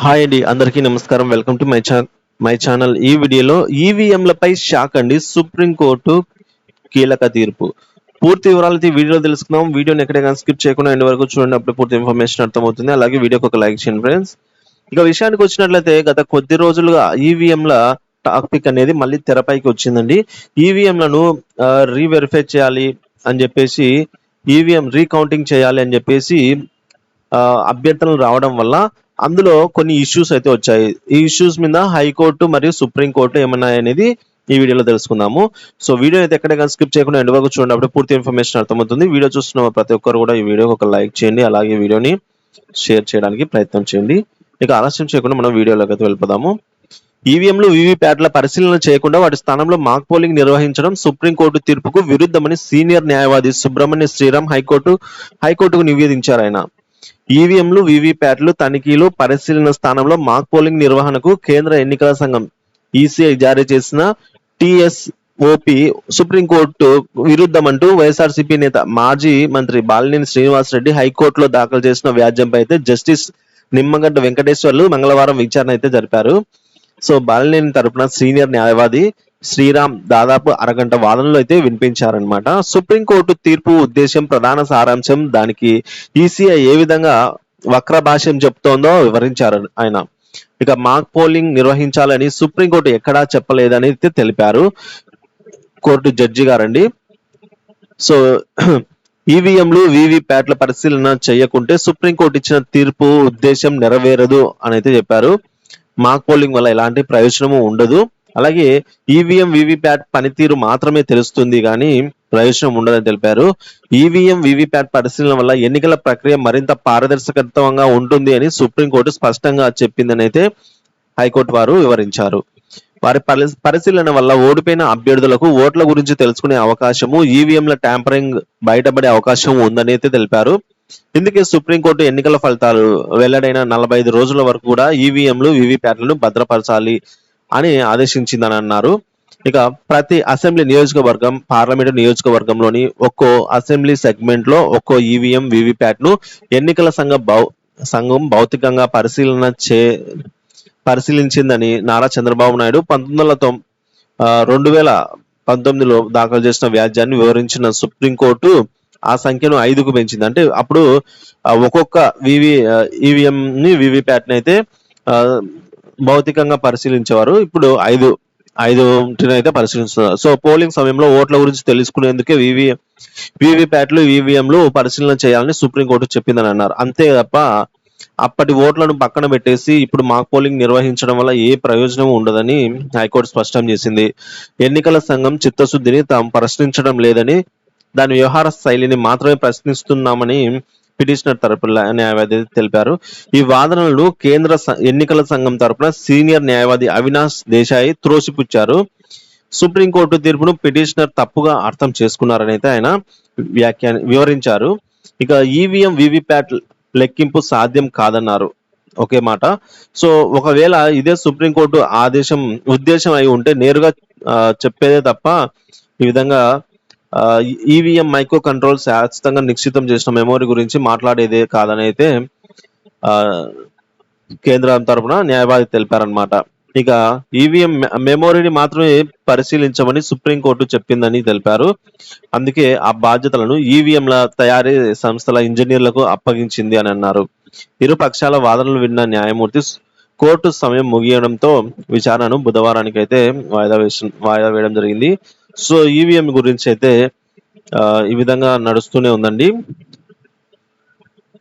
Hi అండి, అందరికీ నమస్కారం. Welcome to my channel. ఈ వీడియోలో ఈవీఎంలపై షాక్ అండి. సుప్రీంకోర్టు కీలక తీర్పు. పూర్తి వివరాలు ఈ వీడియోలో తెలుసుకుందాం. వీడియోని ఎక్కడైనా స్కిప్ చేయకుండా ఎండ్ వరకు చూడండి, అప్పుడు పూర్తి ఇన్ఫర్మేషన్ అర్థమవుతుంది. అలాగే వీడియోకి ఒక లైక్ చేయండి ఫ్రెండ్స్. ఇక విషయానికి వచ్చినట్లయితే గత కొద్ది రోజులుగా ఈవీఎంల టాపిక్ అనేది మళ్ళీ తెరపైకి వచ్చిందండి. ఈవీఎంలను రీవెరిఫై చేయాలి అని చెప్పేసి, ఈవీఎం రీకౌంటింగ్ చేయాలి అని చెప్పేసి అభ్యర్థనలు రావడం వల్ల అందులో కొన్ని ఇష్యూస్ అయితే వచ్చాయి. ఈ ఇష్యూస్ మీద హైకోర్టు మరియు సుప్రీంకోర్టు ఏమన్నాయి అనేది ఈ వీడియోలో తెలుసుకుందాము. సో వీడియో అయితే ఎక్కడే స్కిప్ చేయకుండా ఎండ్ వరకు చూడండి, అప్పుడు పూర్తి ఇన్ఫర్మేషన్ అర్థమవుతుంది. వీడియో చూస్తున్న ప్రతి ఒక్కరు కూడా ఈ వీడియోకి ఒక లైక్ చేయండి, అలాగే వీడియోని షేర్ చేయడానికి ప్రయత్నం చేయండి. ఇక ఆలస్యం చేయకుండా మనం వీడియోలోకి అయితే వెళ్ళిపోదాము. ఈవీఎంలు వీవీప్యాట్ల పరిశీలన చేయకుండా వాటి స్థానంలో మాక్ పోలింగ్ నిర్వహించడం సుప్రీంకోర్టు తీర్పుకు విరుద్ధమని సీనియర్ న్యాయవాది సుబ్రహ్మణ్య శ్రీరామ్ హైకోర్టుకు నివేదించారు. ఆయన ఈవీఎంలు వీవీప్యాట్లు తనిఖీలు పరిశీలన స్థానంలో మాక్ పోలింగ్ నిర్వహణకు కేంద్ర ఎన్నికల సంఘం ఈసీఐ జారీ చేసిన టీఎస్ఓపి సుప్రీంకోర్టు విరుద్ధమంటూ వైఎస్ఆర్సీపీ నేత మాజీ మంత్రి బాలినేని శ్రీనివాసరెడ్డి హైకోర్టులో దాఖలు చేసిన వ్యాజ్యంపై అయితే జస్టిస్ నిమ్మగడ్డ వెంకటేశ్వర్లు మంగళవారం విచారణ అయితే జరిపారు. సో బాలినేని తరపున సీనియర్ న్యాయవాది శ్రీరామ్ దాదాపు అరగంట వాదనలు అయితే వినిపించారనమాట. సుప్రీంకోర్టు తీర్పు ఉద్దేశం, ప్రధాన సారాంశం, దానికి ఈసీఐ ఏ విధంగా వక్ర భాష్యం చెప్తోందో వివరించారు ఆయన. ఇక మాక్ పోలింగ్ నిర్వహించాలని సుప్రీంకోర్టు ఎక్కడా చెప్పలేదని అయితే తెలిపారు కోర్టు జడ్జి గారండి. సో ఈవీఎంలు వీవీప్యాట్ల పరిశీలన చేయకుంటే సుప్రీంకోర్టు ఇచ్చిన తీర్పు ఉద్దేశం నెరవేరదు అని అయితే చెప్పారు. మాక్ పోలింగ్ వల్ల ఎలాంటి ప్రయోజనము ఉండదు, అలాగే ఈవీఎం వీవీప్యాట్ పనితీరు మాత్రమే తెలుస్తుంది కానీ ప్రయోజనం ఉండదని తెలిపారు. ఈవీఎం వీవీప్యాట్ పరిశీలన వల్ల ఎన్నికల ప్రక్రియ మరింత పారదర్శకత్వంగా ఉంటుంది అని సుప్రీంకోర్టు స్పష్టంగా చెప్పిందని అయితే హైకోర్టు వారు వివరించారు. వారి పరిశీలన వల్ల ఓడిపోయిన అభ్యర్థులకు ఓట్ల గురించి తెలుసుకునే అవకాశము, ఈవీఎంల ట్యాంపరింగ్ బయటపడే అవకాశం ఉందని అయితే తెలిపారు. ఇందుకే సుప్రీంకోర్టు ఎన్నికల ఫలితాలు వెల్లడైన 45 రోజుల వరకు కూడా ఈవీఎంలు వీవీప్యాట్లను భద్రపరచాలి అని ఆదేశించిందని అన్నారు. ఇక ప్రతి అసెంబ్లీ నియోజకవర్గం, పార్లమెంటు నియోజకవర్గంలోని ఒక్కో అసెంబ్లీ సెగ్మెంట్ లో ఒక్కో ఈవీఎం వీవీప్యాట్ ను ఎన్నికల సంఘం భౌతికంగా పరిశీలించిందని నారా చంద్రబాబు నాయుడు 2019లో దాఖలు చేసిన వ్యాజ్యాన్ని వివరించిన సుప్రీంకోర్టు ఆ సంఖ్యను 5కు పెంచింది. అంటే అప్పుడు ఒక్కొక్క ఈవీఎం ని వీవీప్యాట్ ని అయితే భౌతికంగా పరిశీలించేవారు, ఇప్పుడు 5 అయితే పరిశీలిస్తున్నారు. సో పోలింగ్ సమయంలో ఓట్ల గురించి తెలుసుకునేందుకే వీవీప్యాట్లు ఈవీఎంలు పరిశీలన చేయాలని సుప్రీంకోర్టు చెప్పిందని అన్నారు. అంతే తప్ప అప్పటి ఓట్లను పక్కన పెట్టేసి ఇప్పుడు మాక్ పోలింగ్ నిర్వహించడం వల్ల ఏ ప్రయోజనం ఉండదని హైకోర్టు స్పష్టం చేసింది. ఎన్నికల సంఘం చిత్తశుద్ధిని తాము ప్రశ్నించడం లేదని, దాని వ్యవహార శైలిని మాత్రమే ప్రశ్నిస్తున్నామని పిటిషనర్ తరపున న్యాయవాది తెలిపారు. ఈ వాదనలను కేంద్ర ఎన్నికల సంఘం తరపున సీనియర్ న్యాయవాది అవినాష్ దేశాయ్ త్రోసిపుచ్చారు. సుప్రీంకోర్టు తీర్పును పిటిషనర్ తప్పుగా అర్థం చేసుకున్నారని అయితే ఆయన వివరించారు. ఇక ఈవీఎం వీవీప్యాట్ లెక్కింపు సాధ్యం కాదన్నారు ఒకే మాట. సో ఒకవేళ ఇదే సుప్రీంకోర్టు ఉద్దేశం అయి ఉంటే నేరుగా చెప్పేదే తప్ప ఈ విధంగా ఈవీఎం మైక్రో కంట్రోల్ శాశ్వతంగా నిశ్చితం చేసిన మెమోరీ గురించి మాట్లాడేదే కాదని అయితే కేంద్రం తరపున న్యాయవాది తెలిపారనమాట. ఇక ఈవీఎం మెమోరీని మాత్రమే పరిశీలించమని సుప్రీంకోర్టు చెప్పిందని తెలిపారు. అందుకే ఆ బాధ్యతలను ఈవీఎంల తయారీ సంస్థల ఇంజనీర్లకు అప్పగించింది అని అన్నారు. ఇరు పక్షాల వాదనలు విన్న న్యాయమూర్తి కోర్టు సమయం ముగియడంతో విచారణను బుధవారానికి అయితే వాయిదా వేయడం జరిగింది. సో ఈవీఎం గురించి అయితే ఈ విధంగా నడుస్తూనే ఉందండి.